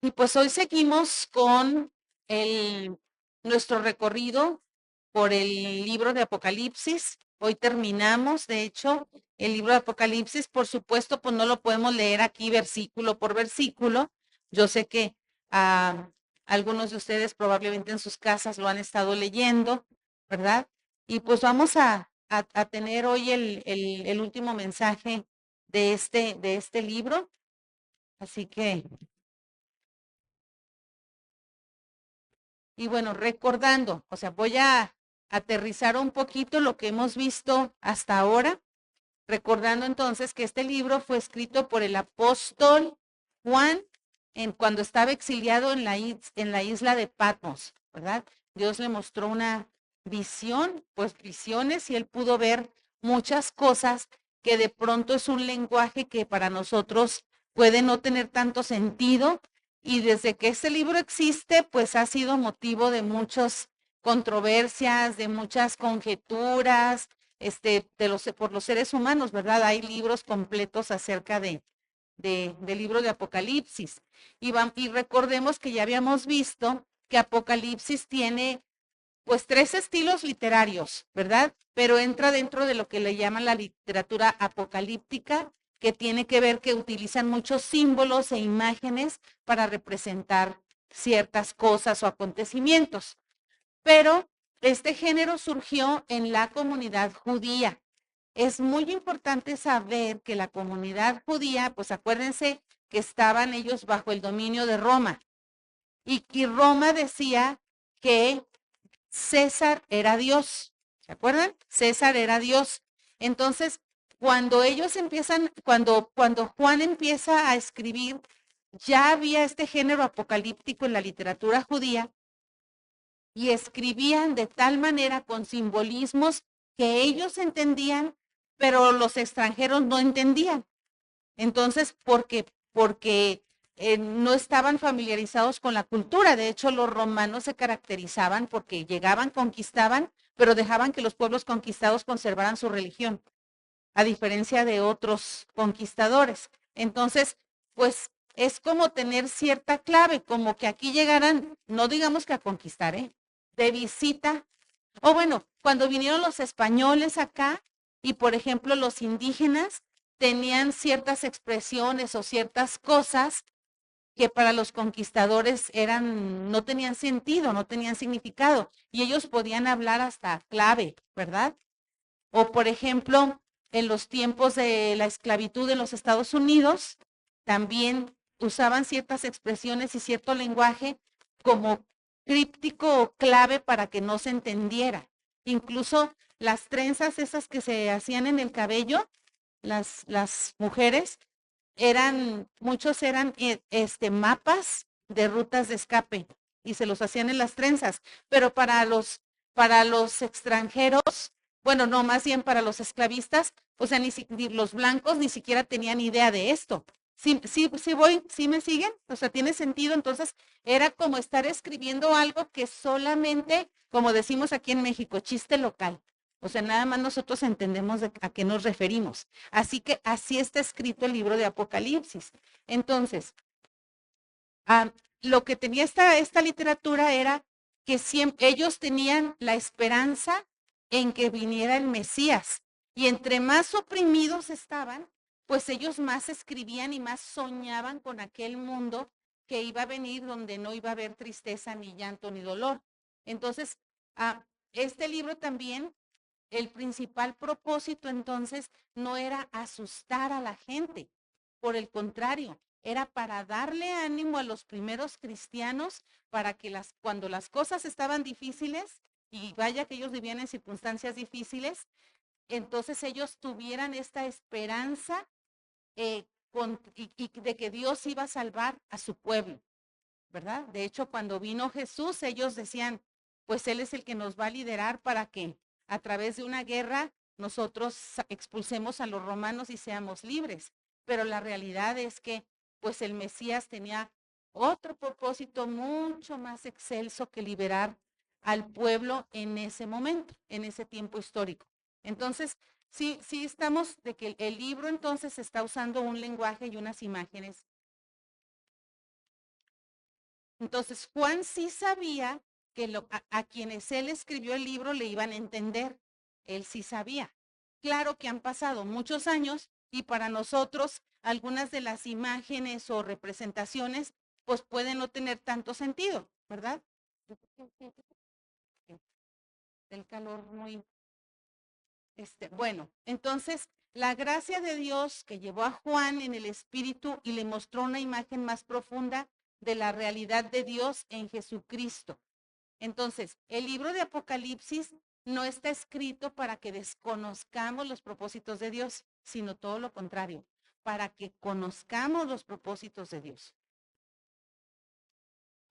Y pues hoy seguimos con el, nuestro recorrido por el libro de Apocalipsis. Hoy terminamos, de hecho, el libro de Apocalipsis. Por supuesto, pues no lo podemos leer aquí versículo por versículo. Yo sé que algunos de ustedes probablemente en sus casas lo han estado leyendo, ¿verdad? Y pues vamos a tener hoy el último mensaje de este libro. Así que y bueno, recordando, o sea, voy a aterrizar un poquito lo que hemos visto hasta ahora, recordando entonces que este libro fue escrito por el apóstol Juan cuando estaba exiliado en en la isla de Patmos, ¿verdad? Dios le mostró una visión, pues visiones, y él pudo ver muchas cosas que de pronto es un lenguaje que para nosotros puede no tener tanto sentido, y desde que este libro existe, pues ha sido motivo de muchas controversias, de muchas conjeturas, por los seres humanos, ¿verdad? Hay libros completos acerca del libro de Apocalipsis. Y recordemos que ya habíamos visto que Apocalipsis tiene pues tres estilos literarios, ¿verdad? Pero entra dentro de lo que le llaman la literatura apocalíptica, que tiene que ver que utilizan muchos símbolos e imágenes para representar ciertas cosas o acontecimientos. Pero este género surgió en la comunidad judía. Es muy importante saber que la comunidad judía, pues acuérdense que estaban ellos bajo el dominio de Roma, y Roma decía que César era Dios. ¿Se acuerdan? César era Dios. Entonces, cuando ellos empiezan, cuando Juan empieza a escribir, ya había este género apocalíptico en la literatura judía, y escribían de tal manera con simbolismos que ellos entendían, pero los extranjeros no entendían. Entonces, porque no estaban familiarizados con la cultura. De hecho, los romanos se caracterizaban porque llegaban, conquistaban, pero dejaban que los pueblos conquistados conservaran su religión, a diferencia de otros conquistadores. Entonces, pues es como tener cierta clave, como que aquí llegaran, no digamos que a conquistar, de visita. O bueno, cuando vinieron los españoles acá y, por ejemplo, los indígenas tenían ciertas expresiones o ciertas cosas que para los conquistadores no tenían sentido, no tenían significado, y ellos podían hablar hasta clave, ¿verdad? O por ejemplo, en los tiempos de la esclavitud en los Estados Unidos, también usaban ciertas expresiones y cierto lenguaje como críptico o clave para que no se entendiera. Incluso las trenzas esas que se hacían en el cabello, las mujeres, muchos eran mapas de rutas de escape, y se los hacían en las trenzas, pero para los extranjeros, bueno, no, más bien para los esclavistas, o sea, ni los blancos ni siquiera tenían idea de esto. Sí me siguen, o sea, tiene sentido. Entonces era como estar escribiendo algo que solamente, como decimos aquí en México, chiste local. O sea, nada más nosotros entendemos a qué nos referimos. Así que así está escrito el libro de Apocalipsis. Entonces, ah, lo que tenía esta literatura era que siempre, ellos tenían la esperanza en que viniera el Mesías. Y entre más oprimidos estaban, pues ellos más escribían y más soñaban con aquel mundo que iba a venir, donde no iba a haber tristeza, ni llanto, ni dolor. Entonces, este libro también, el principal propósito entonces no era asustar a la gente, por el contrario, era para darle ánimo a los primeros cristianos, para que cuando las cosas estaban difíciles, y vaya que ellos vivían en circunstancias difíciles, entonces ellos tuvieran esta esperanza, y de que Dios iba a salvar a su pueblo, ¿verdad? De hecho, cuando vino Jesús, ellos decían, pues Él es el que nos va a liderar para que a través de una guerra nosotros expulsemos a los romanos y seamos libres. Pero la realidad es que pues el Mesías tenía otro propósito mucho más excelso que liberar al pueblo en ese momento, en ese tiempo histórico. Entonces, sí estamos de que el libro entonces está usando un lenguaje y unas imágenes Entonces, Juan sí sabía que a quienes él escribió el libro le iban a entender. Él sí sabía. Claro que han pasado muchos años y para nosotros algunas de las imágenes o representaciones pues pueden no tener tanto sentido, ¿verdad? El calor muy bueno, entonces la gracia de Dios que llevó a Juan en el espíritu y le mostró una imagen más profunda de la realidad de Dios en Jesucristo. Entonces, el libro de Apocalipsis no está escrito para que desconozcamos los propósitos de Dios, sino todo lo contrario, para que conozcamos los propósitos de Dios.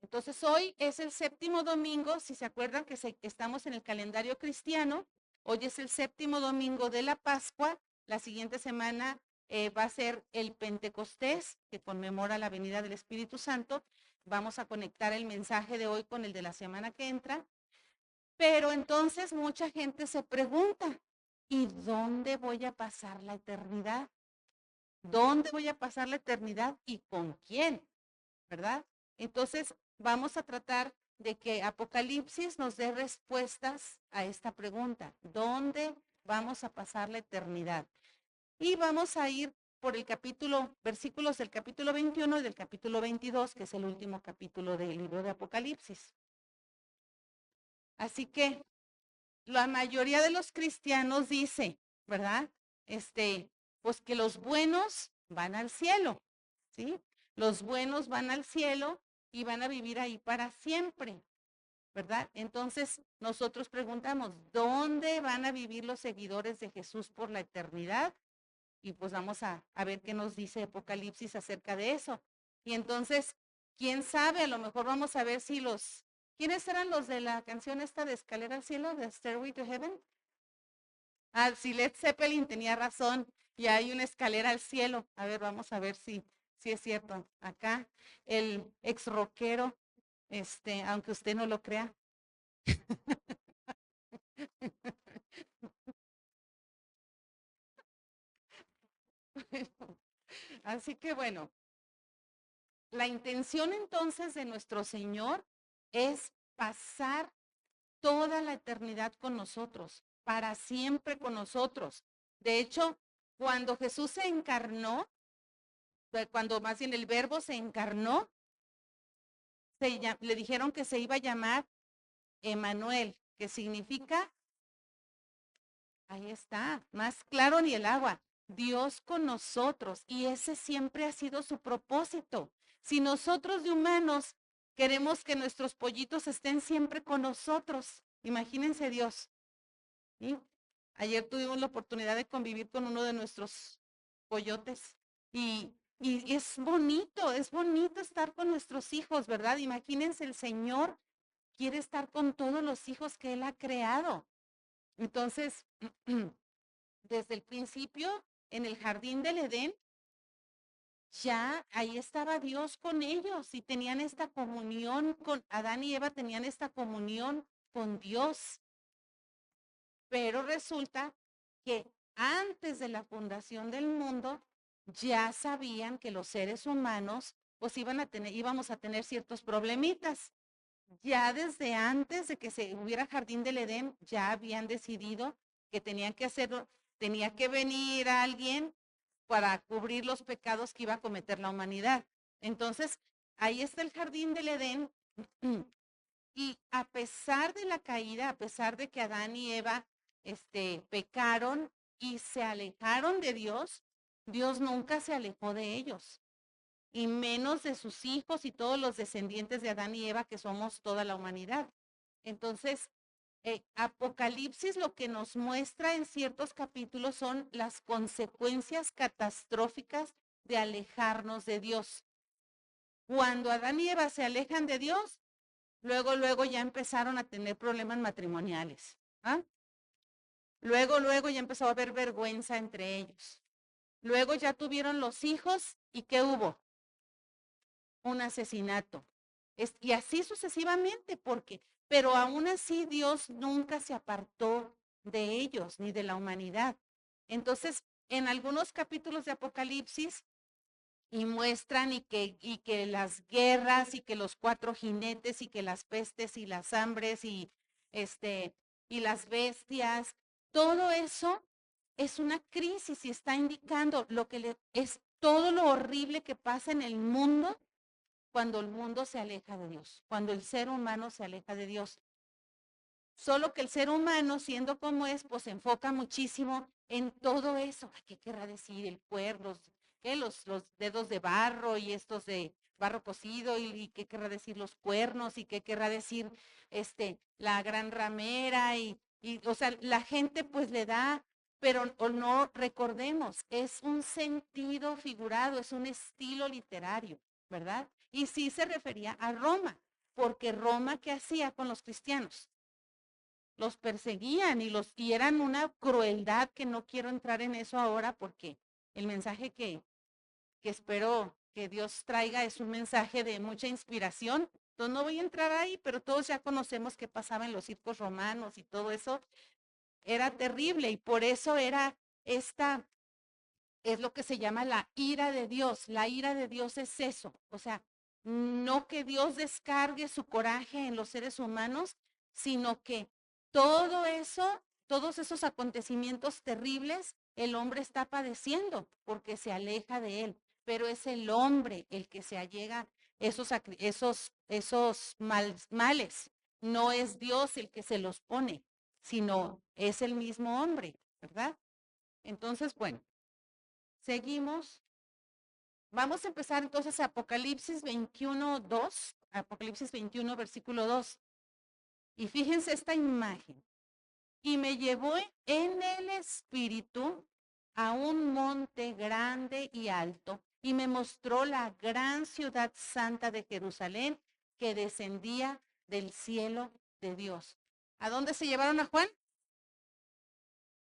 Entonces, hoy es el séptimo domingo, si se acuerdan que estamos en el calendario cristiano, hoy es el séptimo domingo de la Pascua, la siguiente semana va a ser el Pentecostés, que conmemora la venida del Espíritu Santo. Vamos a conectar el mensaje de hoy con el de la semana que entra. Pero entonces mucha gente se pregunta, ¿y dónde voy a pasar la eternidad? ¿Dónde voy a pasar la eternidad y con quién? ¿Verdad? Entonces vamos a tratar de que Apocalipsis nos dé respuestas a esta pregunta. ¿Dónde vamos a pasar la eternidad? Y vamos a ir por el capítulo, versículos del capítulo 21 y del capítulo 22, que es el último capítulo del libro de Apocalipsis. Así que la mayoría de los cristianos dice, ¿verdad? Pues que los buenos van al cielo, ¿sí? Los buenos van al cielo y van a vivir ahí para siempre, ¿verdad? Entonces nosotros preguntamos, ¿dónde van a vivir los seguidores de Jesús por la eternidad? Y pues vamos a ver qué nos dice Apocalipsis acerca de eso. Y entonces, quién sabe, a lo mejor vamos a ver si ¿quiénes eran los de la canción esta de Escalera al Cielo, de Stairway to Heaven? Ah, sí, Led Zeppelin tenía razón, y hay una escalera al cielo. A ver, vamos a ver si es cierto. Acá, el ex rockero, aunque usted no lo crea. Así que bueno, la intención entonces de nuestro Señor es pasar toda la eternidad con nosotros, para siempre con nosotros. De hecho, cuando Jesús se encarnó, cuando más bien el verbo se encarnó, le dijeron que se iba a llamar Emanuel, que significa, ahí está, más claro ni el agua, Dios con nosotros. Y ese siempre ha sido su propósito. Si nosotros de humanos queremos que nuestros pollitos estén siempre con nosotros, imagínense Dios. ¿Sí? Ayer tuvimos la oportunidad de convivir con uno de nuestros pollotes y es bonito estar con nuestros hijos, ¿verdad? Imagínense, el Señor quiere estar con todos los hijos que Él ha creado. Entonces, desde el principio, en el jardín del Edén, ya ahí estaba Dios con ellos y tenían esta comunión con Adán y Eva, tenían esta comunión con Dios. Pero resulta que antes de la fundación del mundo ya sabían que los seres humanos pues íbamos a tener ciertos problemitas. Ya desde antes de que se hubiera Jardín del Edén, ya habían decidido que tenían que hacerlo, tenía que venir alguien para cubrir los pecados que iba a cometer la humanidad. Entonces, ahí está el Jardín del Edén. Y a pesar de la caída, a pesar de que Adán y Eva pecaron y se alejaron de Dios, Dios nunca se alejó de ellos, y menos de sus hijos y todos los descendientes de Adán y Eva, que somos toda la humanidad. Entonces, Apocalipsis lo que nos muestra en ciertos capítulos son las consecuencias catastróficas de alejarnos de Dios. Cuando Adán y Eva se alejan de Dios, luego ya empezaron a tener problemas matrimoniales. ¿Ah? Luego ya empezó a haber vergüenza entre ellos. Luego ya tuvieron los hijos y ¿qué hubo? Un asesinato. Y así sucesivamente, pero aún así Dios nunca se apartó de ellos ni de la humanidad. Entonces, en algunos capítulos de Apocalipsis, y muestran y que las guerras y que los 4 jinetes y que las pestes y las hambres y las bestias, todo eso es una crisis y está indicando lo que es todo lo horrible que pasa en el mundo cuando el mundo se aleja de Dios, cuando el ser humano se aleja de Dios. Solo que el ser humano, siendo como es, pues se enfoca muchísimo en todo eso. ¿Qué querrá decir el cuerno? Los dedos de barro y estos de barro cocido y qué querrá decir los cuernos y qué querrá decir la gran ramera y o sea, la gente pues le da, pero o no recordemos, es un sentido figurado, es un estilo literario, ¿verdad? Y sí se refería a Roma, porque Roma, ¿qué hacía con los cristianos? Los perseguían y eran una crueldad que no quiero entrar en eso ahora porque el mensaje que espero que Dios traiga es un mensaje de mucha inspiración. Entonces no voy a entrar ahí, pero todos ya conocemos qué pasaba en los circos romanos y todo eso. Era terrible y por eso es lo que se llama la ira de Dios. La ira de Dios es eso. O sea, no que Dios descargue su coraje en los seres humanos, sino que todo eso, todos esos acontecimientos terribles, el hombre está padeciendo porque se aleja de él. Pero es el hombre el que se allega esos males. No es Dios el que se los pone, sino es el mismo hombre, ¿verdad? Entonces, bueno, seguimos. Vamos a empezar entonces Apocalipsis 21, 2. Apocalipsis 21, versículo 2. Y fíjense esta imagen. Y me llevó en el espíritu a un monte grande y alto, y me mostró la gran ciudad santa de Jerusalén que descendía del cielo de Dios. ¿A dónde se llevaron a Juan?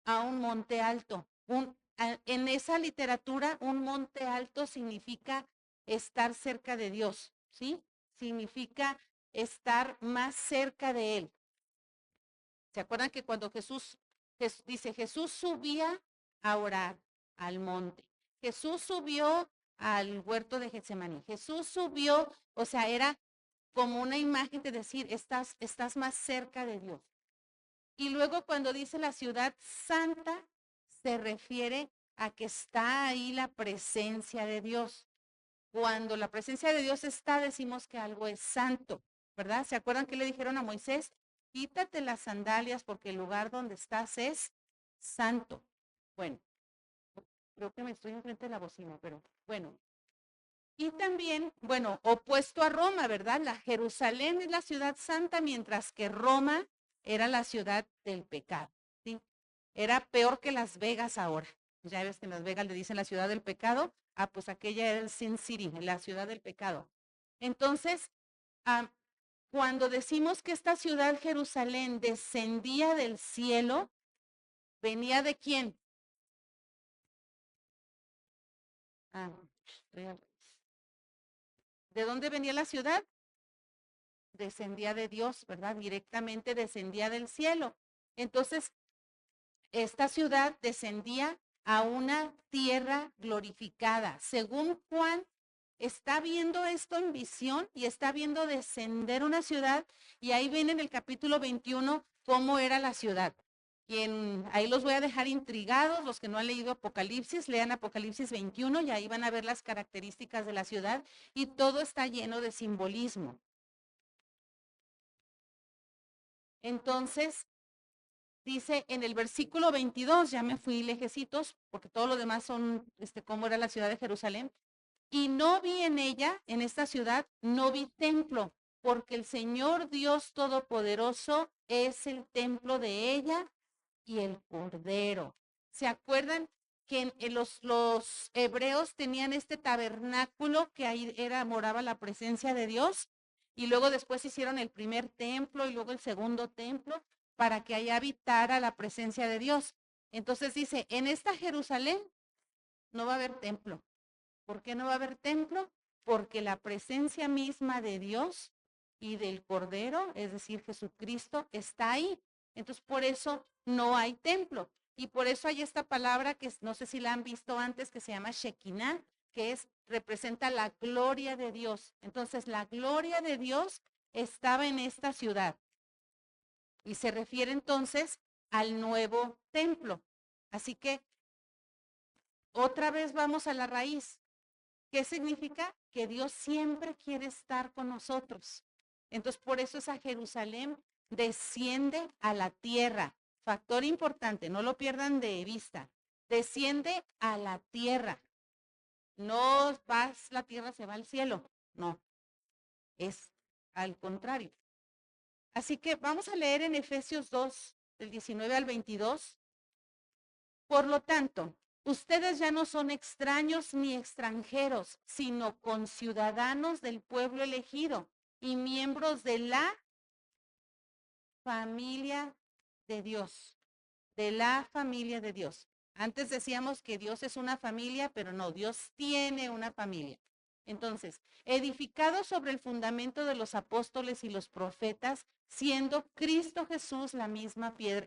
A un monte alto. En esa literatura, un monte alto significa estar cerca de Dios, ¿sí? Significa estar más cerca de Él. ¿Se acuerdan que cuando dice, Jesús subía a orar al monte? Jesús subió al huerto de Getsemaní. Jesús subió, o sea, era como una imagen de decir, estás más cerca de Dios. Y luego cuando dice la ciudad santa, se refiere a que está ahí la presencia de Dios. Cuando la presencia de Dios está, decimos que algo es santo, ¿verdad? ¿Se acuerdan que le dijeron a Moisés? Quítate las sandalias porque el lugar donde estás es santo. Bueno, creo que me estoy enfrente de la bocina, pero bueno. Y también, bueno, opuesto a Roma, ¿verdad? La Jerusalén es la ciudad santa, mientras que Roma era la ciudad del pecado, ¿sí? Era peor que Las Vegas ahora. Ya ves que en Las Vegas le dicen la ciudad del pecado. Pues aquella era el Sin City, la ciudad del pecado. Entonces, ah, cuando decimos que esta ciudad Jerusalén descendía del cielo, ¿venía de quién? Ah, ¿de dónde venía la ciudad? Descendía de Dios, ¿verdad? Directamente descendía del cielo. Entonces, esta ciudad descendía a una tierra glorificada. Según Juan, está viendo esto en visión y está viendo descender una ciudad y ahí ven en el capítulo 21 cómo era la ciudad. Ahí los voy a dejar intrigados, los que no han leído Apocalipsis, lean Apocalipsis 21 y ahí van a ver las características de la ciudad y todo está lleno de simbolismo. Entonces, dice en el versículo 22, ya me fui lejecitos, porque todo lo demás son, cómo era la ciudad de Jerusalén. Y no vi en ella, en esta ciudad, no vi templo, porque el Señor Dios Todopoderoso es el templo de ella y el Cordero. ¿Se acuerdan que los hebreos tenían este tabernáculo que ahí moraba la presencia de Dios? Y luego después hicieron el primer templo y luego el segundo templo para que allá habitara la presencia de Dios. Entonces dice, en esta Jerusalén no va a haber templo. ¿Por qué no va a haber templo? Porque la presencia misma de Dios y del Cordero, es decir, Jesucristo, está ahí. Entonces, por eso no hay templo. Y por eso hay esta palabra que no sé si la han visto antes, que se llama Shekinah, que representa la gloria de Dios. Entonces, la gloria de Dios estaba en esta ciudad. Y se refiere entonces al nuevo templo. Así que otra vez vamos a la raíz. ¿Qué significa? Que Dios siempre quiere estar con nosotros. Entonces, por eso esa Jerusalén desciende a la tierra. Factor importante, no lo pierdan de vista. Desciende a la tierra. No vas, la tierra se va al cielo. No, es al contrario. Así que vamos a leer en Efesios 2, del 19 al 22. Por lo tanto, ustedes ya no son extraños ni extranjeros, sino conciudadanos del pueblo elegido y miembros de la familia de Dios, de la familia de Dios. Antes decíamos que Dios es una familia, pero no, Dios tiene una familia. Entonces, edificados sobre el fundamento de los apóstoles y los profetas, siendo Cristo Jesús la misma piedra,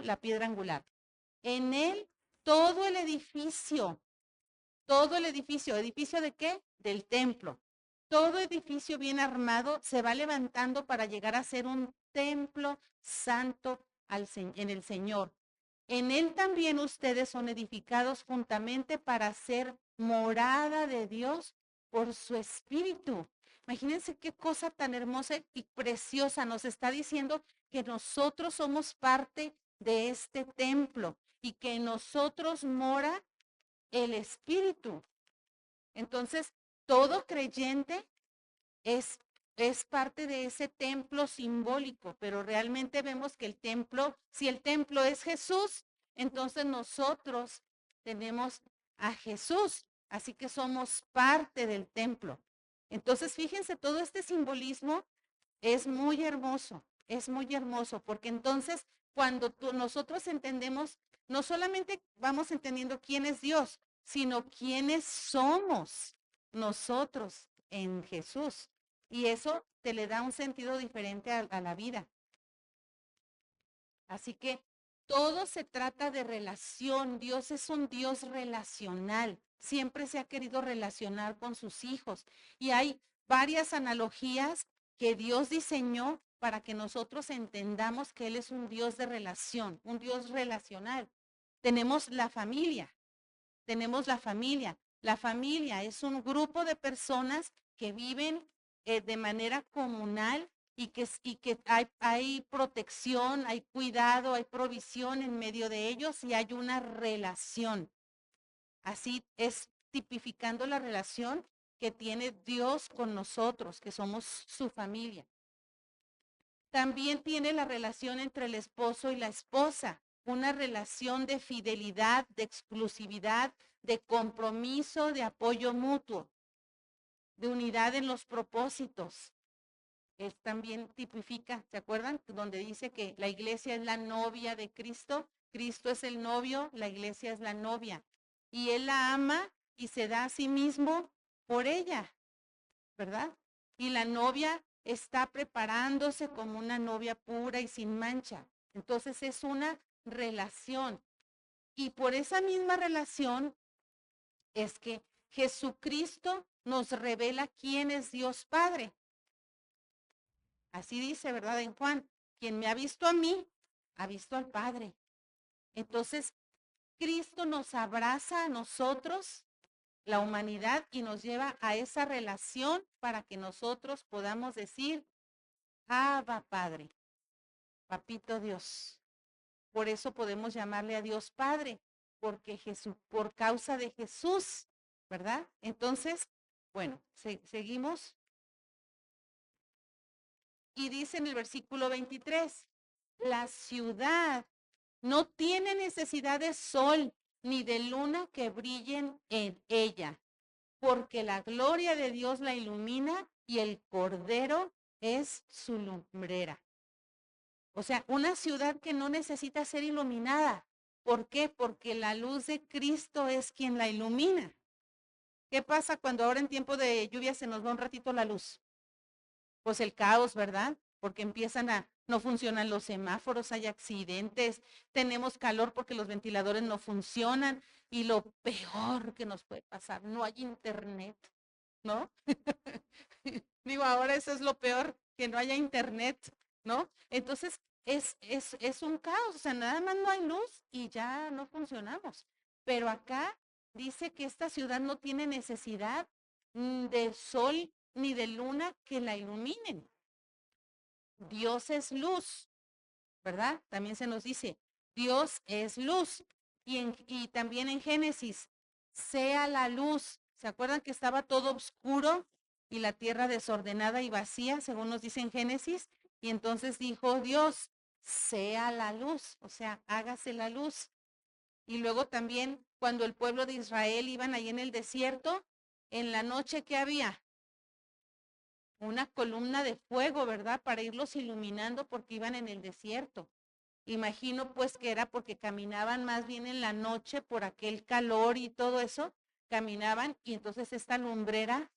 la piedra angular. En él todo el edificio, ¿edificio de qué? Del templo. Todo edificio bien armado se va levantando para llegar a ser un templo santo en el Señor. En él también ustedes son edificados juntamente para ser morada de Dios por su Espíritu. Imagínense qué cosa tan hermosa y preciosa. Nos está diciendo que nosotros somos parte de este templo y que en nosotros mora el Espíritu. Entonces, todo creyente es parte de ese templo simbólico, pero realmente vemos que el templo, si el templo es Jesús, entonces nosotros tenemos a Jesús, así que somos parte del templo. Entonces, fíjense, todo este simbolismo es muy hermoso, porque entonces cuando nosotros entendemos, no solamente vamos entendiendo quién es Dios, sino quiénes somos nosotros en Jesús. Y eso te le da un sentido diferente a la vida. Así que todo se trata de relación. Dios es un Dios relacional. Siempre se ha querido relacionar con sus hijos. Y hay varias analogías que Dios diseñó para que nosotros entendamos que Él es un Dios de relación, un Dios relacional. Tenemos la familia. La familia es un grupo de personas que viven de manera comunal y que hay protección, hay cuidado, hay provisión en medio de ellos y hay una relación. Así es tipificando la relación que tiene Dios con nosotros, que somos su familia. También tiene la relación entre el esposo y la esposa, una relación de fidelidad, de exclusividad, de compromiso, de apoyo mutuo, de unidad en los propósitos. También tipifica, ¿se acuerdan? Donde dice que la iglesia es la novia de Cristo, Cristo es el novio, la iglesia es la novia. Y Él la ama y se da a sí mismo por ella, ¿verdad? Y la novia está preparándose como una novia pura y sin mancha. Entonces es una relación. Y por esa misma relación es que Jesucristo nos revela quién es Dios Padre. Así dice, ¿verdad? En Juan, quien me ha visto a mí, ha visto al Padre. Entonces, Cristo nos abraza a nosotros, la humanidad, y nos lleva a esa relación para que nosotros podamos decir, Abba Padre, Papito Dios. Por eso podemos llamarle a Dios Padre, porque Jesús, por causa de Jesús, ¿verdad? Entonces, bueno, seguimos. Y dice en el versículo 23, la ciudad no tiene necesidad de sol ni de luna que brillen en ella, porque la gloria de Dios la ilumina y el Cordero es su lumbrera. O sea, una ciudad que no necesita ser iluminada. ¿Por qué? Porque la luz de Cristo es quien la ilumina. ¿Qué pasa cuando ahora en tiempo de lluvia se nos va un ratito la luz? Pues el caos, ¿verdad? Porque no funcionan los semáforos, hay accidentes, tenemos calor porque los ventiladores no funcionan, Y lo peor que nos puede pasar, no hay internet, ¿no? Digo, ahora eso es lo peor, que no haya internet, ¿no? Entonces, es un caos, o sea, nada más no hay luz y ya no funcionamos. Pero acá dice que esta ciudad no tiene necesidad de sol ni de luna que la iluminen. Dios es luz, ¿verdad? También se nos dice, Dios es luz. Y también en Génesis, sea la luz. ¿Se acuerdan que estaba todo oscuro y la tierra desordenada y vacía, según nos dice en Génesis? Y entonces dijo Dios, sea la luz, o sea, hágase la luz. Y luego también cuando el pueblo de Israel iban ahí en el desierto, en la noche que había una columna de fuego, ¿verdad? Para irlos iluminando porque iban en el desierto. Imagino pues que era porque caminaban más bien en la noche por aquel calor y todo eso, caminaban y entonces esta lumbrera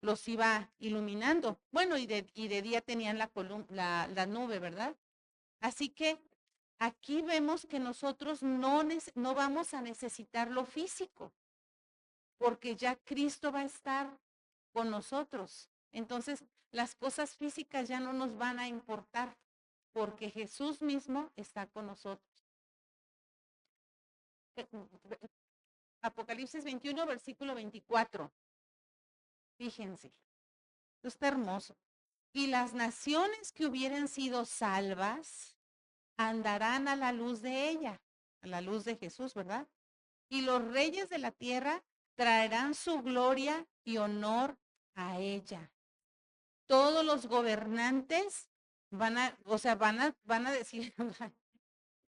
los iba iluminando. Bueno, y de día tenían la nube, ¿verdad? Así que aquí vemos que nosotros no vamos a necesitar lo físico, porque ya Cristo va a estar con nosotros. Entonces, las cosas físicas ya no nos van a importar, porque Jesús mismo está con nosotros. Apocalipsis 21, versículo 24. Fíjense, esto está hermoso. Y las naciones que hubieran sido salvas andarán a la luz de ella, a la luz de Jesús, ¿verdad? Y los reyes de la tierra traerán su gloria y honor a ella. Todos los gobernantes van a decir,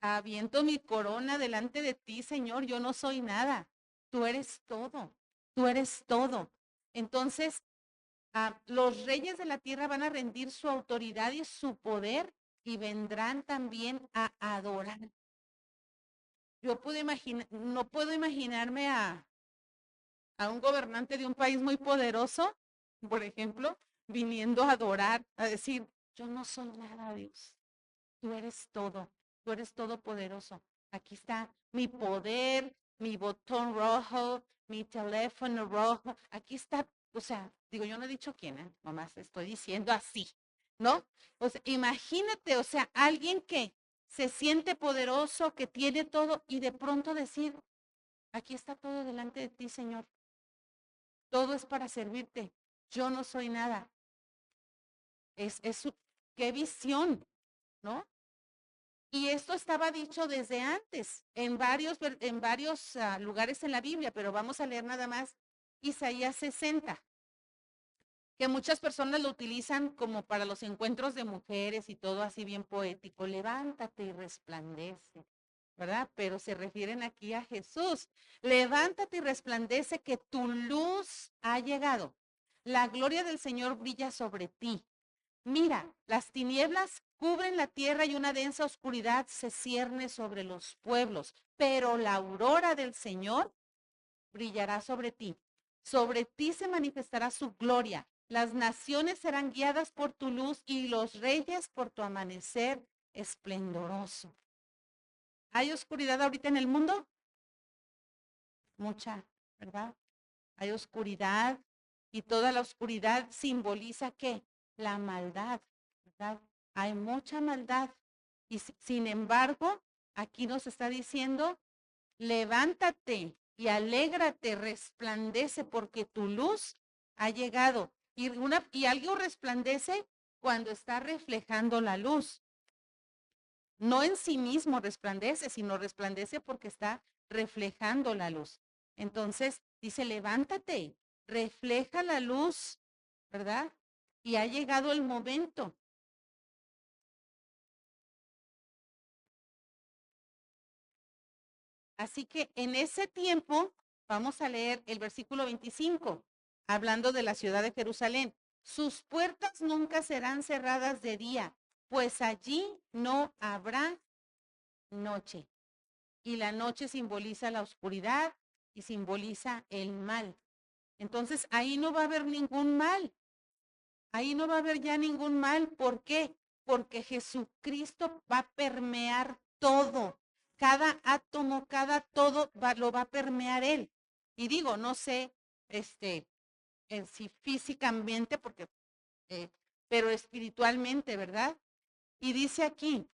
aviento mi corona delante de ti, Señor, yo no soy nada, tú eres todo, tú eres todo. Entonces, los reyes de la tierra van a rendir su autoridad y su poder y vendrán también a adorar. No puedo imaginarme a un gobernante de un país muy poderoso, por ejemplo, viniendo a adorar, a decir, yo no soy nada, Dios, tú eres todo, tú eres todopoderoso. Aquí está mi poder, mi botón rojo, mi teléfono rojo, aquí está, o sea, digo, yo no he dicho quién, nomás estoy diciendo así, ¿no? O sea, imagínate, o sea, alguien que se siente poderoso, que tiene todo y de pronto decir, aquí está todo delante de ti, Señor. Todo es para servirte. Yo no soy nada. Qué visión, ¿no? Y esto estaba dicho desde antes, en varios lugares en la Biblia, pero vamos a leer nada más Isaías 60, que muchas personas lo utilizan como para los encuentros de mujeres y todo así bien poético. Levántate y resplandece, ¿verdad? Pero se refieren aquí a Jesús. Levántate y resplandece que tu luz ha llegado. La gloria del Señor brilla sobre ti. Mira, las tinieblas cubren la tierra y una densa oscuridad se cierne sobre los pueblos, pero la aurora del Señor brillará sobre ti. Sobre ti se manifestará su gloria. Las naciones serán guiadas por tu luz y los reyes por tu amanecer esplendoroso. ¿Hay oscuridad ahorita en el mundo? Mucha, ¿verdad? Hay oscuridad y toda la oscuridad simboliza ¿qué? La maldad, ¿verdad? Hay mucha maldad y sin embargo, aquí nos está diciendo, levántate y alégrate, resplandece porque tu luz ha llegado. Y algo resplandece cuando está reflejando la luz. No en sí mismo resplandece, sino resplandece porque está reflejando la luz. Entonces dice, levántate, refleja la luz, ¿verdad? Y ha llegado el momento. Así que en ese tiempo, vamos a leer el versículo 25, hablando de la ciudad de Jerusalén. Sus puertas nunca serán cerradas de día, pues allí no habrá noche. Y la noche simboliza la oscuridad y simboliza el mal. Entonces ahí no va a haber ningún mal. Ahí no va a haber ya ningún mal. ¿Por qué? Porque Jesucristo va a permear todo. cada átomo, cada todo lo va a permear él. Y digo, no sé, si físicamente, porque, pero espiritualmente, ¿verdad? Y dice aquí,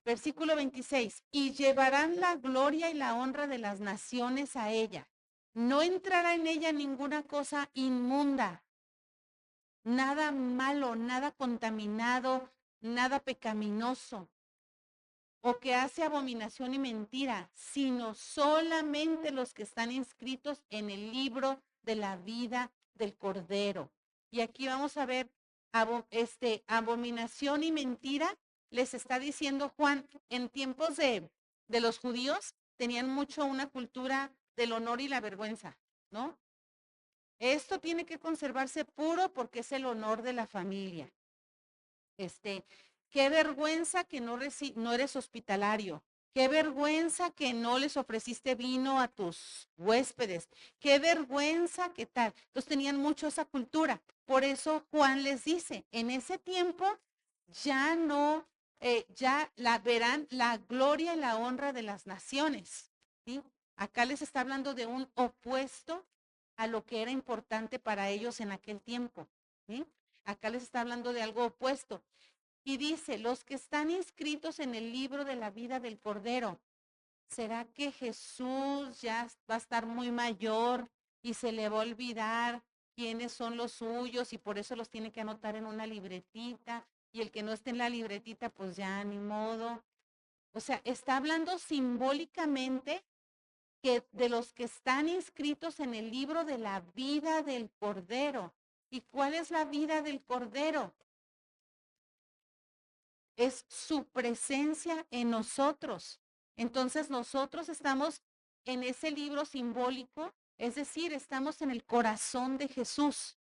versículo 26, y llevarán la gloria y la honra de las naciones a ella. No entrará en ella ninguna cosa inmunda, nada malo, nada contaminado, nada pecaminoso, o que hace abominación y mentira, sino solamente los que están inscritos en el libro de la vida del Cordero. Y aquí vamos a ver, abominación y mentira, les está diciendo Juan, en tiempos de los judíos, tenían mucho una cultura del honor y la vergüenza, ¿no? Esto tiene que conservarse puro porque es el honor de la familia. Qué vergüenza que no eres hospitalario. Qué vergüenza que no les ofreciste vino a tus huéspedes. Qué vergüenza que tal. Entonces tenían mucho esa cultura. Por eso Juan les dice, en ese tiempo ya no, ya verán la gloria y la honra de las naciones. ¿Sí? Acá les está hablando de un opuesto a lo que era importante para ellos en aquel tiempo. ¿Sí? Acá les está hablando de algo opuesto. Y dice, los que están inscritos en el libro de la vida del Cordero, ¿será que Jesús ya va a estar muy mayor y se le va a olvidar quiénes son los suyos y por eso los tiene que anotar en una libretita? Y el que no esté en la libretita, pues ya ni modo. O sea, está hablando simbólicamente que de los que están inscritos en el libro de la vida del Cordero. ¿Y cuál es la vida del Cordero? Es su presencia en nosotros. Entonces nosotros estamos en ese libro simbólico, es decir, estamos en el corazón de Jesús.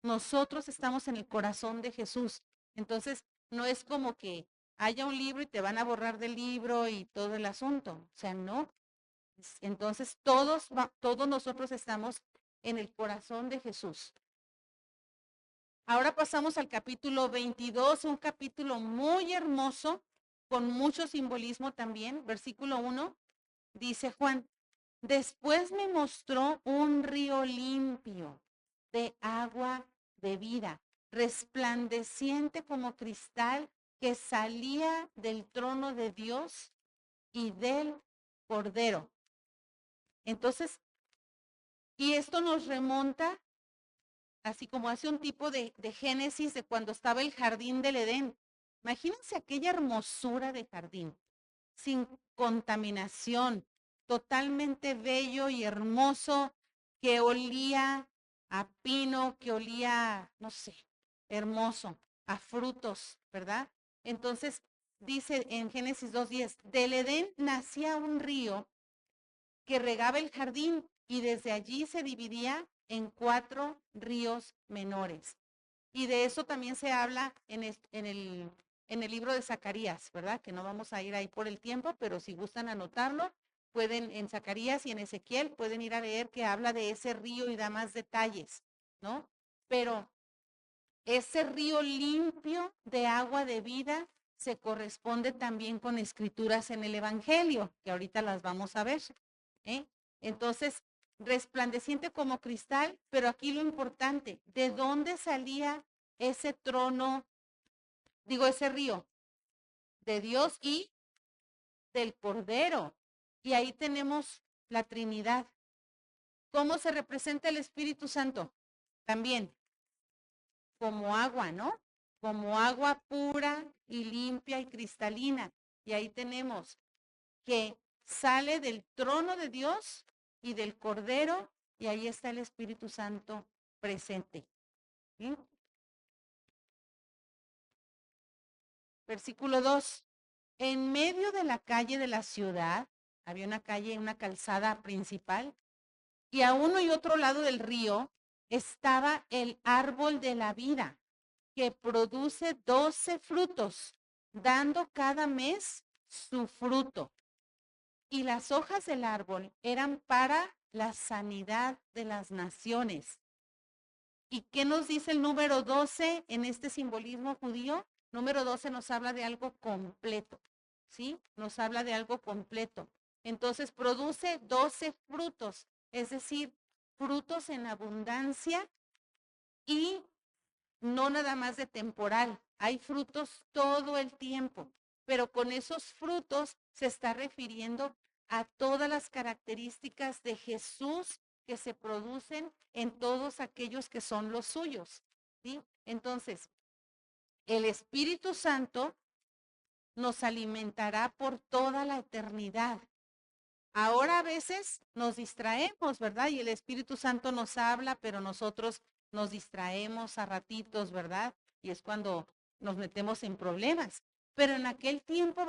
Nosotros estamos en el corazón de Jesús. Entonces, no es como que haya un libro y te van a borrar del libro y todo el asunto. O sea, no. Entonces, todos nosotros estamos en el corazón de Jesús. Ahora pasamos al capítulo 22, un capítulo muy hermoso, con mucho simbolismo también. Versículo 1, dice Juan, después me mostró un río limpio de agua de vida, resplandeciente como cristal, que salía del trono de Dios y del Cordero. Entonces, y esto nos remonta así como hace un tipo de génesis de cuando estaba el jardín del Edén. Imagínense aquella hermosura de jardín, sin contaminación, totalmente bello y hermoso, que olía a pino, que olía, no sé, hermoso, a frutos, ¿verdad? Entonces, dice en Génesis 2:10, del Edén nacía un río que regaba el jardín y desde allí se dividía en 4 ríos menores. Y de eso también se habla en el libro de Zacarías, ¿verdad? Que no vamos a ir ahí por el tiempo, pero si gustan anotarlo, pueden en Zacarías y en Ezequiel, pueden ir a leer que habla de ese río y da más detalles, ¿no? Pero ese río limpio de agua de vida se corresponde también con escrituras en el Evangelio, que ahorita las vamos a ver. ¿eh? Entonces, resplandeciente como cristal, pero aquí lo importante, ¿de dónde salía ese trono, ese río? De Dios y del Cordero. Y ahí tenemos la Trinidad. ¿Cómo se representa el Espíritu Santo? También como agua, ¿no? Como agua pura y limpia y cristalina. Y ahí tenemos que sale del trono de Dios y del Cordero, y ahí está el Espíritu Santo presente. ¿Sí? Versículo 2. En medio de la calle de la ciudad, había una calle, una calzada principal, y a uno y otro lado del río estaba el árbol de la vida, que produce 12 frutos, dando cada mes su fruto. Y las hojas del árbol eran para la sanidad de las naciones. ¿Y qué nos dice el número 12 en este simbolismo judío? Número 12 nos habla de algo completo. ¿sí? Nos habla de algo completo. Entonces produce 12 frutos, es decir, frutos en abundancia y no nada más de temporal. Hay frutos todo el tiempo, pero con esos frutos se está refiriendo a todas las características de Jesús que se producen en todos aquellos que son los suyos, ¿sí? Entonces, el Espíritu Santo nos alimentará por toda la eternidad. Ahora a veces nos distraemos, ¿verdad? Y el Espíritu Santo nos habla, pero nosotros nos distraemos a ratitos, ¿verdad? Y es cuando nos metemos en problemas. Pero en aquel tiempo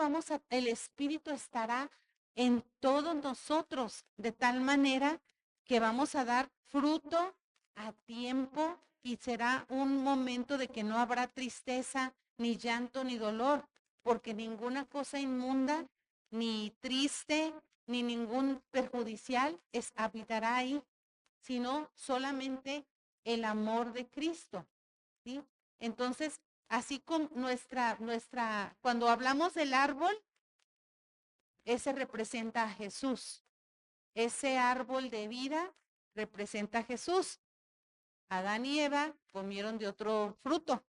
el Espíritu estará en todos nosotros, de tal manera que vamos a dar fruto a tiempo y será un momento de que no habrá tristeza, ni llanto, ni dolor, porque ninguna cosa inmunda, ni triste, ni ningún perjudicial habitará ahí, sino solamente el amor de Cristo, ¿sí? Entonces, así como cuando hablamos del árbol, ese representa a Jesús. Ese árbol de vida representa a Jesús. Adán y Eva comieron de otro fruto,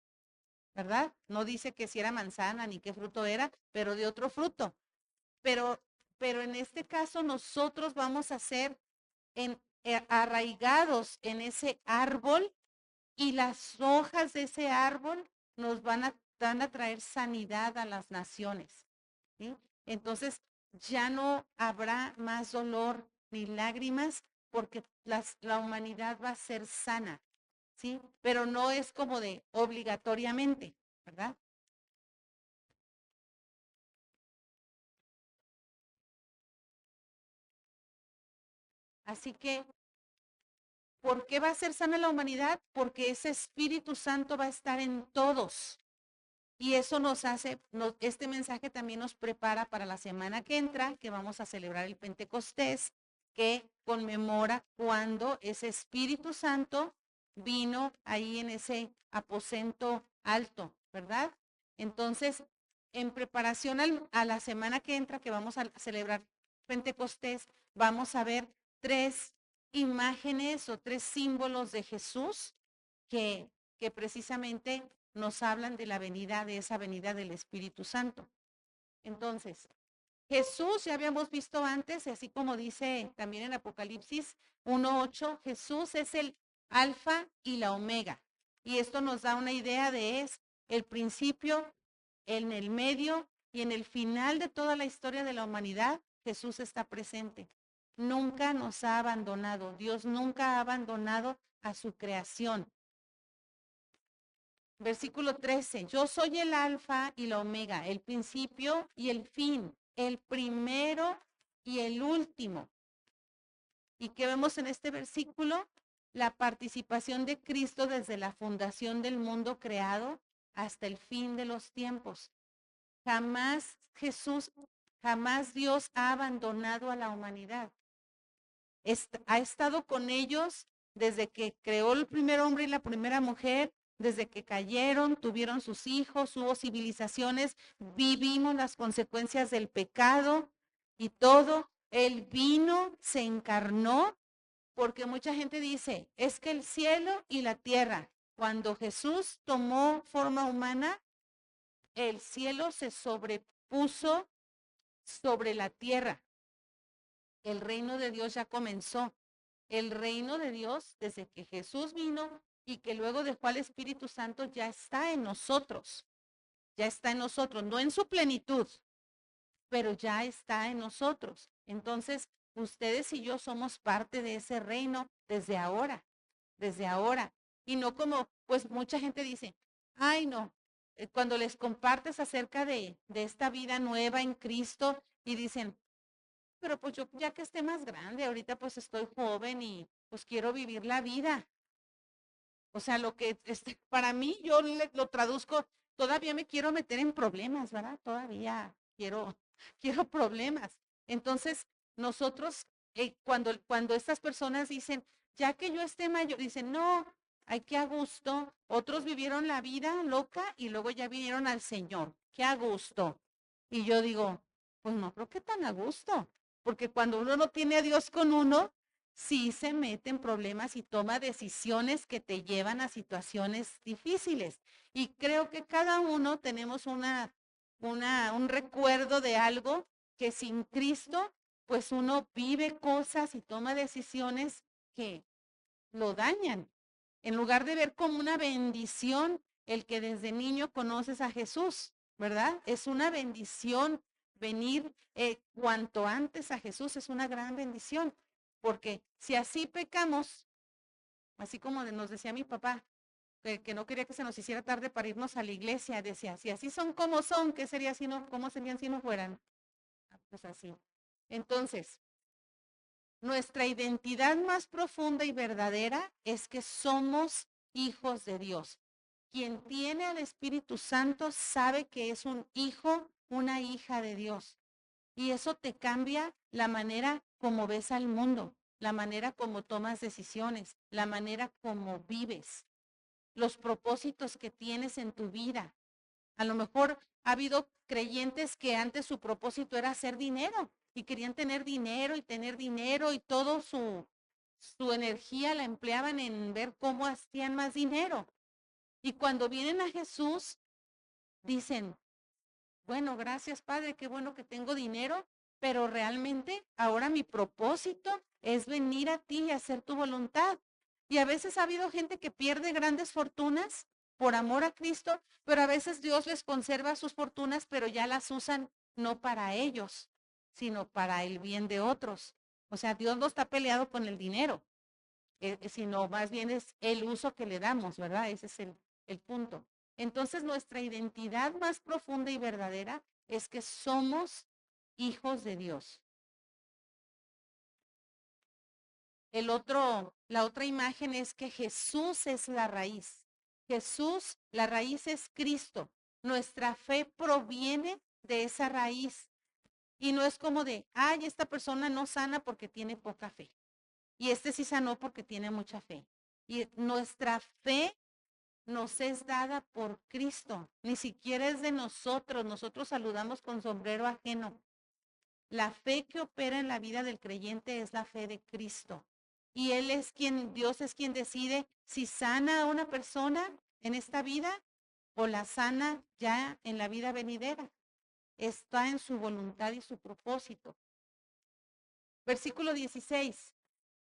¿verdad? No dice que si era manzana ni qué fruto era, pero de otro fruto. Pero en este caso nosotros vamos a ser arraigados en ese árbol y las hojas de ese árbol nos van a traer sanidad a las naciones, ¿sí? Entonces ya no habrá más dolor ni lágrimas porque la humanidad va a ser sana, ¿sí? Pero no es como de obligatoriamente, ¿verdad? Así que ¿por qué va a ser sana la humanidad? Porque ese Espíritu Santo va a estar en todos. Y eso este mensaje también nos prepara para la semana que entra, que vamos a celebrar el Pentecostés, que conmemora cuando ese Espíritu Santo vino ahí en ese aposento alto, ¿verdad? Entonces, en preparación a la semana que entra, que vamos a celebrar Pentecostés, vamos a ver tres imágenes o tres símbolos de Jesús que precisamente nos hablan de de esa venida del Espíritu Santo. Entonces, Jesús, ya habíamos visto antes, así como dice también en Apocalipsis 1:8, Jesús es el alfa y la omega. Y esto nos da una idea de es el principio, en el medio y en el final de toda la historia de la humanidad, Jesús está presente. Nunca nos ha abandonado. Dios nunca ha abandonado a su creación. Versículo 13, yo soy el alfa y la omega, el principio y el fin, el primero y el último. ¿Y qué vemos en este versículo? La participación de Cristo desde la fundación del mundo creado hasta el fin de los tiempos. Jamás jamás Dios ha abandonado a la humanidad. Ha estado con ellos desde que creó el primer hombre y la primera mujer, desde que cayeron, tuvieron sus hijos, hubo civilizaciones, vivimos las consecuencias del pecado y todo. Él vino, se encarnó, porque mucha gente dice, es que el cielo y la tierra, cuando Jesús tomó forma humana, el cielo se sobrepuso sobre la tierra. El reino de Dios ya comenzó. El reino de Dios, desde que Jesús vino y que luego dejó al Espíritu Santo, ya está en nosotros. Ya está en nosotros, no en su plenitud, pero ya está en nosotros. Entonces, ustedes y yo somos parte de ese reino desde ahora, desde ahora. Y no como, pues mucha gente dice, ay no, cuando les compartes acerca de esta vida nueva en Cristo y dicen, pero pues yo ya que esté más grande, ahorita pues estoy joven y pues quiero vivir la vida. O sea, lo que para mí yo lo traduzco, todavía me quiero meter en problemas, ¿verdad? Todavía quiero problemas. Entonces, nosotros, cuando estas personas dicen, ya que yo esté mayor, dicen, no, hay que a gusto. Otros vivieron la vida loca y luego ya vinieron al Señor. Qué a gusto. Y yo digo, Pues no creo que tan a gusto, porque cuando uno no tiene a Dios con uno, sí se mete en problemas y toma decisiones que te llevan a situaciones difíciles. Y creo que cada uno tenemos un recuerdo de algo que sin Cristo, pues uno vive cosas y toma decisiones que lo dañan. En lugar de ver como una bendición el que desde niño conoces a Jesús, ¿verdad? Es una bendición venir cuanto antes a Jesús, es una gran bendición, porque si así pecamos, así como nos decía mi papá, que no quería que se nos hiciera tarde para irnos a la iglesia, decía, si así son como son, ¿qué sería si no, cómo serían si no fueran? Pues así. Entonces, nuestra identidad más profunda y verdadera es que somos hijos de Dios. Quien tiene al Espíritu Santo sabe que es un hijo, una hija de Dios. Y eso te cambia la manera como ves al mundo, la manera como tomas decisiones, la manera como vives, los propósitos que tienes en tu vida. A lo mejor ha habido creyentes que antes su propósito era hacer dinero y querían tener dinero y todo su energía la empleaban en ver cómo hacían más dinero. Y cuando vienen a Jesús, dicen, bueno, gracias Padre, qué bueno que tengo dinero, pero realmente ahora mi propósito es venir a ti y hacer tu voluntad. Y a veces ha habido gente que pierde grandes fortunas por amor a Cristo, pero a veces Dios les conserva sus fortunas, pero ya las usan no para ellos, sino para el bien de otros. O sea, Dios no está peleado con el dinero, sino más bien es el uso que le damos, ¿verdad? Ese es el punto. Entonces, nuestra identidad más profunda y verdadera es que somos hijos de Dios. La otra imagen es que Jesús es la raíz. Jesús, la raíz es Cristo. Nuestra fe proviene de esa raíz. Y no es como de, ay, esta persona no sana porque tiene poca fe. Y este sí sanó porque tiene mucha fe. Y nuestra fe nos es dada por Cristo, ni siquiera es de nosotros. Nosotros saludamos con sombrero ajeno. La fe que opera en la vida del creyente es la fe de Cristo. Y Dios es quien decide si sana a una persona en esta vida o la sana ya en la vida venidera. Está en su voluntad y su propósito. Versículo 16.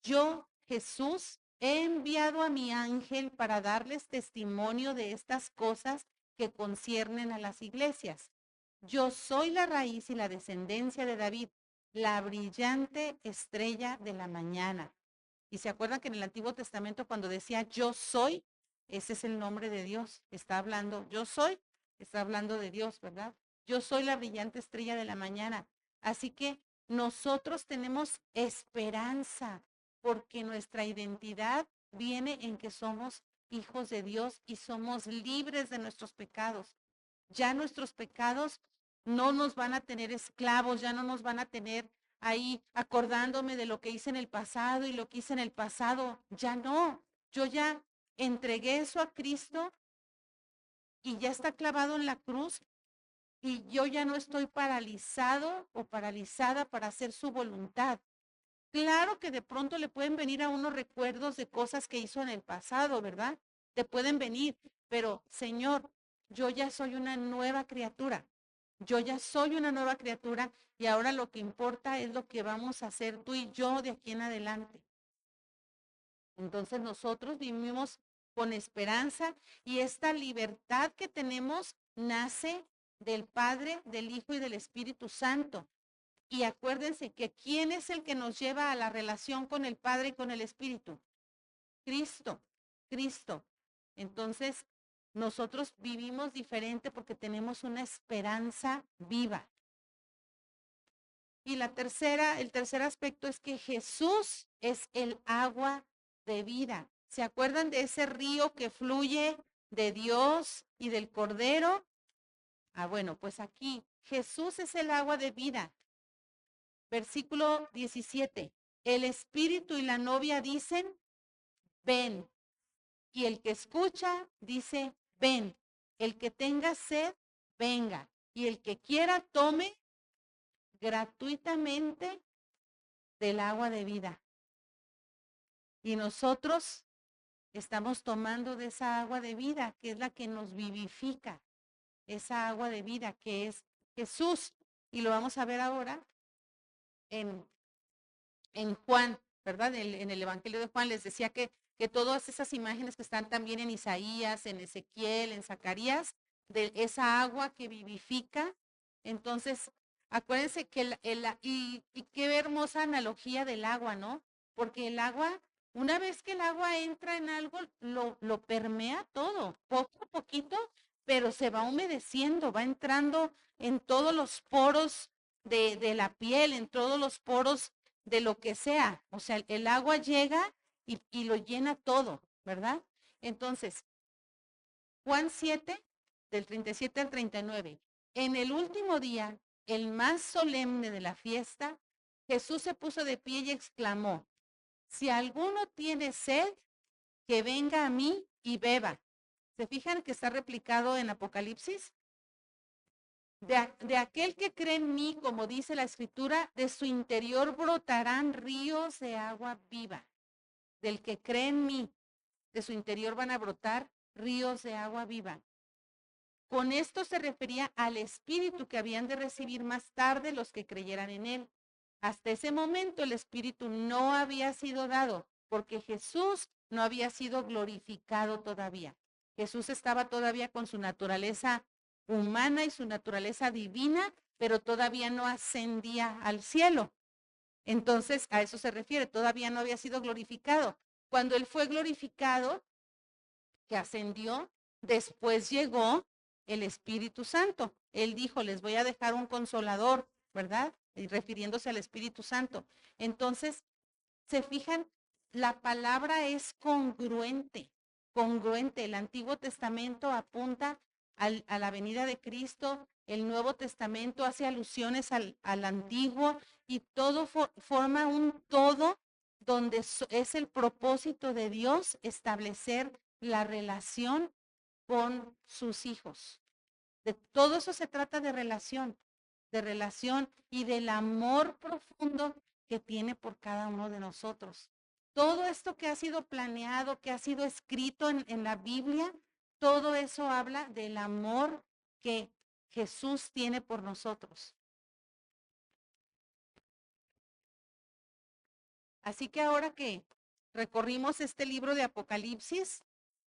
Yo, Jesús, he enviado a mi ángel para darles testimonio de estas cosas que conciernen a las iglesias. Yo soy la raíz y la descendencia de David, la brillante estrella de la mañana. Y se acuerdan que en el Antiguo Testamento cuando decía yo soy, ese es el nombre de Dios. Está hablando, yo soy, está hablando de Dios, ¿verdad? Yo soy la brillante estrella de la mañana. Así que nosotros tenemos esperanza porque nuestra identidad viene en que somos hijos de Dios y somos libres de nuestros pecados. Ya nuestros pecados no nos van a tener esclavos, ya no nos van a tener ahí acordándome de lo que hice en el pasado y lo que hice en el pasado. Ya no, yo ya entregué eso a Cristo y ya está clavado en la cruz y yo ya no estoy paralizado o paralizada para hacer su voluntad. Claro que de pronto le pueden venir a unos recuerdos de cosas que hizo en el pasado, ¿verdad? Te pueden venir, pero Señor, yo ya soy una nueva criatura. Yo ya soy una nueva criatura y ahora lo que importa es lo que vamos a hacer tú y yo de aquí en adelante. Entonces nosotros vivimos con esperanza y esta libertad que tenemos nace del Padre, del Hijo y del Espíritu Santo. Y acuérdense que ¿quién es el que nos lleva a la relación con el Padre y con el Espíritu? Cristo, Cristo. Entonces, nosotros vivimos diferente porque tenemos una esperanza viva. Y el tercer aspecto es que Jesús es el agua de vida. ¿Se acuerdan de ese río que fluye de Dios y del Cordero? Ah, bueno, pues aquí Jesús es el agua de vida. Versículo 17. El espíritu y la novia dicen, ven. Y el que escucha dice, ven. El que tenga sed, venga. Y el que quiera, tome gratuitamente del agua de vida. Y nosotros estamos tomando de esa agua de vida, que es la que nos vivifica, esa agua de vida que es Jesús. Y lo vamos a ver ahora en, en Juan, ¿verdad? En el Evangelio de Juan les decía que todas esas imágenes que están también en Isaías, en Ezequiel, en Zacarías, de esa agua que vivifica. Entonces, acuérdense que y qué hermosa analogía del agua, ¿no? Porque el agua, una vez que el agua entra en algo, lo permea todo, poco a poquito, pero se va humedeciendo, va entrando en todos los poros de la piel, en todos los poros de lo que sea. O sea, el agua llega y lo llena todo, ¿verdad? Entonces, Juan 7, del 37 al 39. En el último día, el más solemne de la fiesta, Jesús se puso de pie y exclamó, si alguno tiene sed, que venga a mí y beba. ¿Se fijan que está replicado en Apocalipsis? De aquel que cree en mí, como dice la escritura, de su interior brotarán ríos de agua viva. Del que cree en mí, de su interior van a brotar ríos de agua viva. Con esto se refería al Espíritu que habían de recibir más tarde los que creyeran en él. Hasta ese momento el Espíritu no había sido dado, porque Jesús no había sido glorificado todavía. Jesús estaba todavía con su naturaleza humana y su naturaleza divina, pero todavía no ascendía al cielo. Entonces, a eso se refiere, todavía no había sido glorificado. Cuando él fue glorificado, que ascendió, después llegó el Espíritu Santo. Él dijo, les voy a dejar un consolador, ¿verdad? Y refiriéndose al Espíritu Santo. Entonces, se fijan, la palabra es congruente, congruente. El Antiguo Testamento apunta a la venida de Cristo, el Nuevo Testamento hace alusiones al Antiguo y todo forma un todo donde es el propósito de Dios establecer la relación con sus hijos. De todo eso se trata de relación y del amor profundo que tiene por cada uno de nosotros. Todo esto que ha sido planeado, que ha sido escrito en la Biblia, todo eso habla del amor que Jesús tiene por nosotros. Así que ahora que recorrimos este libro de Apocalipsis,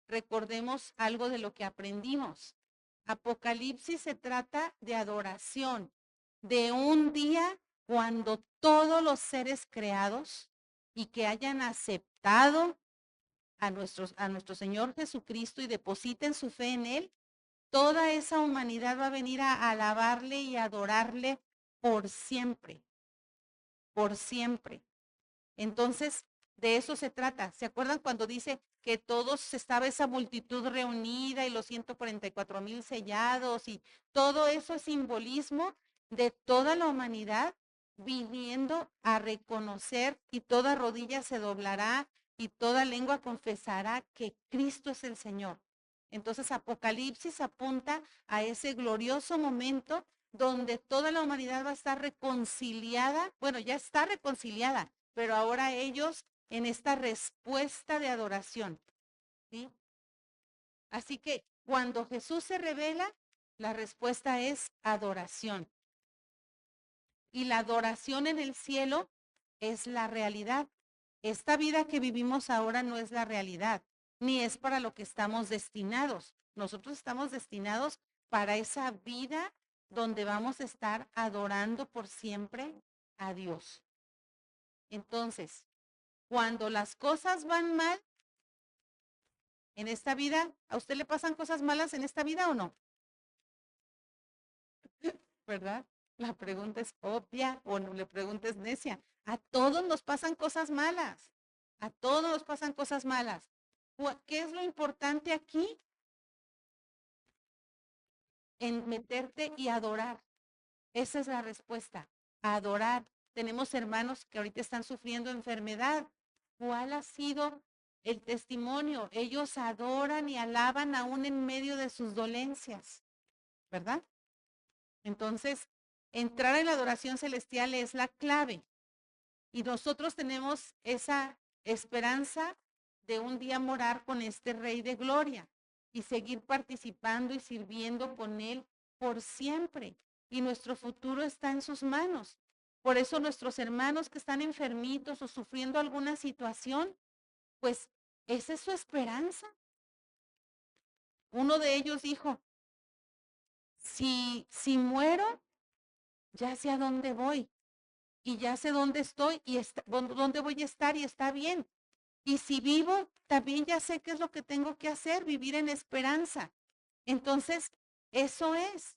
recordemos algo de lo que aprendimos. Apocalipsis se trata de adoración, de un día cuando todos los seres creados y que hayan aceptado a nuestro Señor Jesucristo y depositen su fe en Él, toda esa humanidad va a venir a alabarle y adorarle por siempre, por siempre. Entonces, de eso se trata. ¿Se acuerdan cuando dice que todos estaba esa multitud reunida y los 144,000 sellados y todo eso es simbolismo de toda la humanidad viniendo a reconocer y toda rodilla se doblará y toda lengua confesará que Cristo es el Señor? Entonces Apocalipsis apunta a ese glorioso momento donde toda la humanidad va a estar reconciliada, bueno, ya está reconciliada, pero ahora ellos en esta respuesta de adoración, ¿sí? Así que cuando Jesús se revela, la respuesta es adoración. Y la adoración en el cielo es la realidad. Esta vida que vivimos ahora no es la realidad, ni es para lo que estamos destinados. Nosotros estamos destinados para esa vida donde vamos a estar adorando por siempre a Dios. Entonces, cuando las cosas van mal en esta vida, ¿a usted le pasan cosas malas en esta vida o no? ¿Verdad? La pregunta es obvia o no le preguntes necia. A todos nos pasan cosas malas. A todos nos pasan cosas malas. ¿Qué es lo importante aquí? En meterte y adorar. Esa es la respuesta. Adorar. Tenemos hermanos que ahorita están sufriendo enfermedad. ¿Cuál ha sido el testimonio? Ellos adoran y alaban aún en medio de sus dolencias, ¿verdad? Entonces, entrar en la adoración celestial es la clave. Y nosotros tenemos esa esperanza de un día morar con este Rey de Gloria y seguir participando y sirviendo con Él por siempre. Y nuestro futuro está en sus manos. Por eso nuestros hermanos que están enfermitos o sufriendo alguna situación, pues esa es su esperanza. Uno de ellos dijo, si muero, ya sé a dónde voy y ya sé dónde estoy y dónde voy a estar y está bien. Y si vivo, también ya sé qué es lo que tengo que hacer, vivir en esperanza. Entonces, eso es,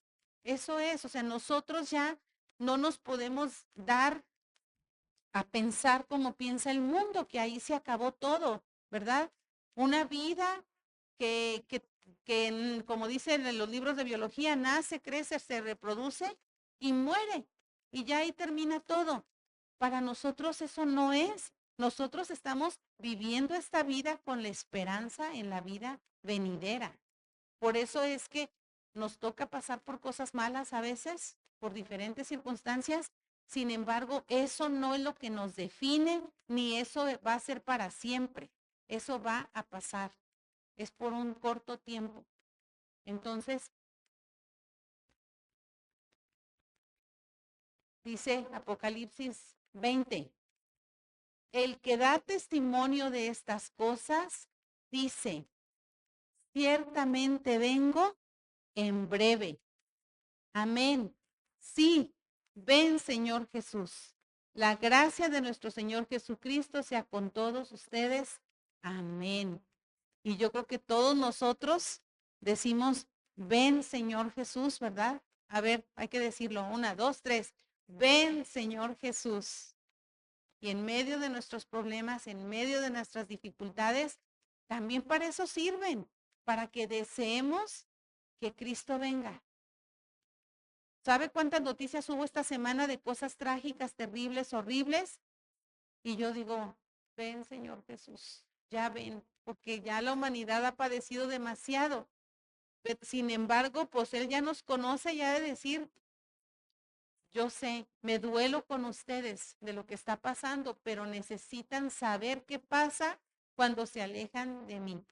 o sea, nosotros ya no nos podemos dar a pensar como piensa el mundo, que ahí se acabó todo, ¿verdad? Una vida que como dicen en los libros de biología, nace, crece, se reproduce y muere. Y ya ahí termina todo. Para nosotros eso no es. Nosotros estamos viviendo esta vida con la esperanza en la vida venidera. Por eso es que nos toca pasar por cosas malas a veces, por diferentes circunstancias. Sin embargo, eso no es lo que nos define, ni eso va a ser para siempre. Eso va a pasar. Es por un corto tiempo. Entonces, dice Apocalipsis 20, el que da testimonio de estas cosas, dice, ciertamente vengo en breve. Amén. Sí, ven Señor Jesús. La gracia de nuestro Señor Jesucristo sea con todos ustedes. Amén. Y yo creo que todos nosotros decimos, ven Señor Jesús, ¿verdad? A ver, hay que decirlo. 1, 2, 3. Ven Señor Jesús. Y en medio de nuestros problemas, en medio de nuestras dificultades, también para eso sirven, para que deseemos que Cristo venga. ¿Sabe cuántas noticias hubo esta semana de cosas trágicas, terribles, horribles? Y yo digo, ven Señor Jesús, ya ven, porque ya la humanidad ha padecido demasiado. Sin embargo, pues Él ya nos conoce, ya de decir, yo sé, me duelo con ustedes de lo que está pasando, pero necesitan saber qué pasa cuando se alejan de mí,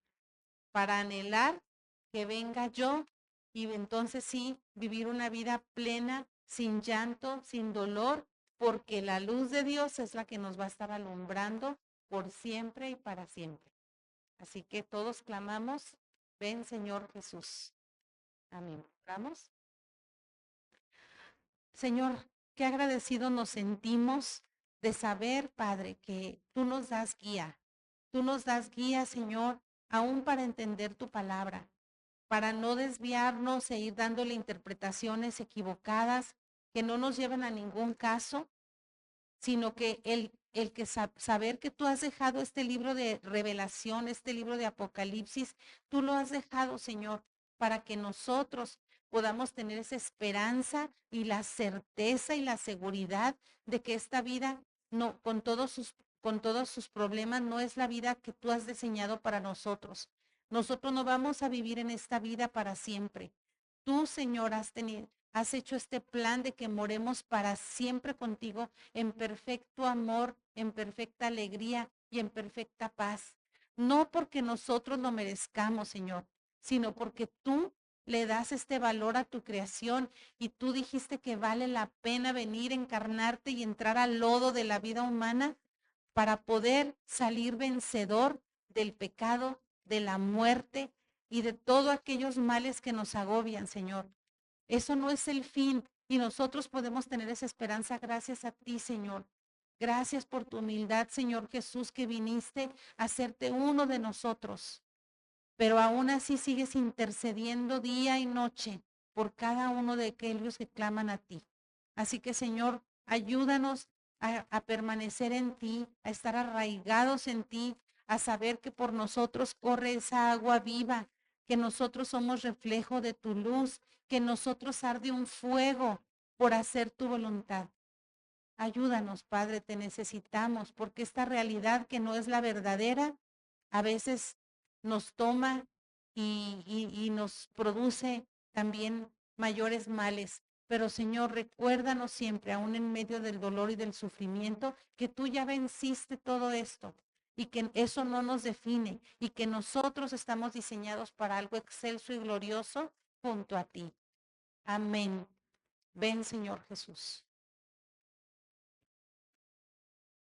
para anhelar que venga yo y entonces sí, vivir una vida plena, sin llanto, sin dolor, porque la luz de Dios es la que nos va a estar alumbrando por siempre y para siempre. Así que todos clamamos, ven Señor Jesús. Amén. ¿Oramos? Señor, qué agradecidos nos sentimos de saber, Padre, que tú nos das guía. Tú nos das guía, Señor, aún para entender tu palabra, para no desviarnos e ir dándole interpretaciones equivocadas que no nos lleven a ningún caso, sino que el que saber que tú has dejado este libro de revelación, este libro de Apocalipsis, tú lo has dejado, Señor, para que nosotros podamos tener esa esperanza y la certeza y la seguridad de que esta vida, no, con todos sus problemas, no es la vida que tú has diseñado para nosotros. Nosotros no vamos a vivir en esta vida para siempre. Tú, Señor, has hecho este plan de que moremos para siempre contigo en perfecto amor, en perfecta alegría y en perfecta paz. No porque nosotros lo merezcamos, Señor, sino porque tú le das este valor a tu creación y tú dijiste que vale la pena venir, encarnarte y entrar al lodo de la vida humana para poder salir vencedor del pecado, de la muerte y de todos aquellos males que nos agobian, Señor. Eso no es el fin y nosotros podemos tener esa esperanza gracias a ti, Señor. Gracias por tu humildad, Señor Jesús, que viniste a hacerte uno de nosotros. Pero aún así sigues intercediendo día y noche por cada uno de aquellos que claman a ti. Así que, Señor, ayúdanos a permanecer en ti, a estar arraigados en ti, a saber que por nosotros corre esa agua viva, que nosotros somos reflejo de tu luz, que nosotros arde un fuego por hacer tu voluntad. Ayúdanos, Padre, te necesitamos, porque esta realidad que no es la verdadera, a veces nos toma y nos produce también mayores males. Pero Señor, recuérdanos siempre, aún en medio del dolor y del sufrimiento, que tú ya venciste todo esto y que eso no nos define y que nosotros estamos diseñados para algo excelso y glorioso junto a ti. Amén. Ven, Señor Jesús.